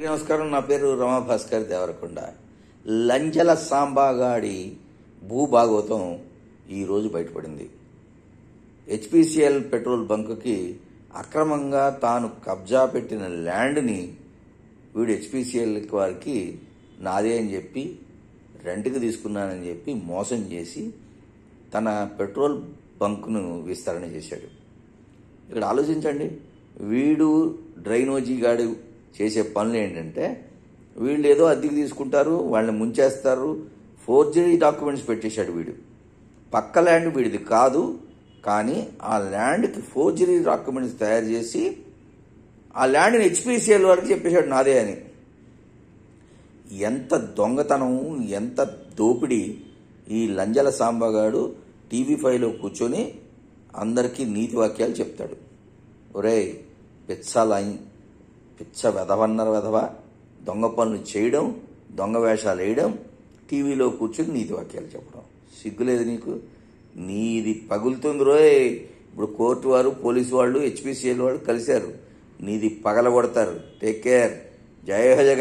నమస్కారం. నా పేరు రమాభాస్కర్ దేవరకొండ. లంజల సాంబాగాడి భూభాగవతం ఈరోజు బయటపడింది. హెచ్పిసిఎల్ పెట్రోల్ బంకుకి అక్రమంగా తాను కబ్జా పెట్టిన ల్యాండ్ని వీడు హెచ్పిసిఎల్ వారికి నాదే అని చెప్పి రెంట్కి తీసుకున్నానని చెప్పి మోసం చేసి తన పెట్రోల్ బంకును విస్తరణ చేశాడు. ఇక్కడ ఆలోచించండి, వీడు డ్రైనోజీ గాడు చేసే పనులు ఏంటంటే వీళ్ళు ఏదో అద్దెకి తీసుకుంటారు, వాళ్ళని ముంచేస్తారు, ఫోర్జరీ డాక్యుమెంట్స్ పెట్టేశాడు వీడు. పక్క ల్యాండ్ వీడిది కాదు, కానీ ఆ ల్యాండ్కి ఫోర్జరీ డాక్యుమెంట్స్ తయారు చేసి ఆ ల్యాండ్ని హెచ్పిసిఎల్ వారికి చెప్పేశాడు నాదే అని. ఎంత దొంగతనం, ఎంత దోపిడీ! ఈ లంజల సాంబగాడు టీవీ5లో కూర్చొని అందరికీ నీతి వాక్యాలు చెప్తాడు. ఒరేయ్ పిచ్చ వెధవన్నర వెధవ, దొంగ పనులు చేయడం, దొంగ వేషాలు వేయడం, టీవీలో కూర్చొని నీతి వాక్యాలు చెప్పడం. సిగ్గులేదు నీకు? నీది పగులుతుంది రోయ్. ఇప్పుడు కోర్టు వారు, పోలీసు వాళ్ళు, హెచ్పిసిఎల్ వాళ్ళు కలిశారు, నీది పగలగొడతారు. Take care. జై హో జగన్.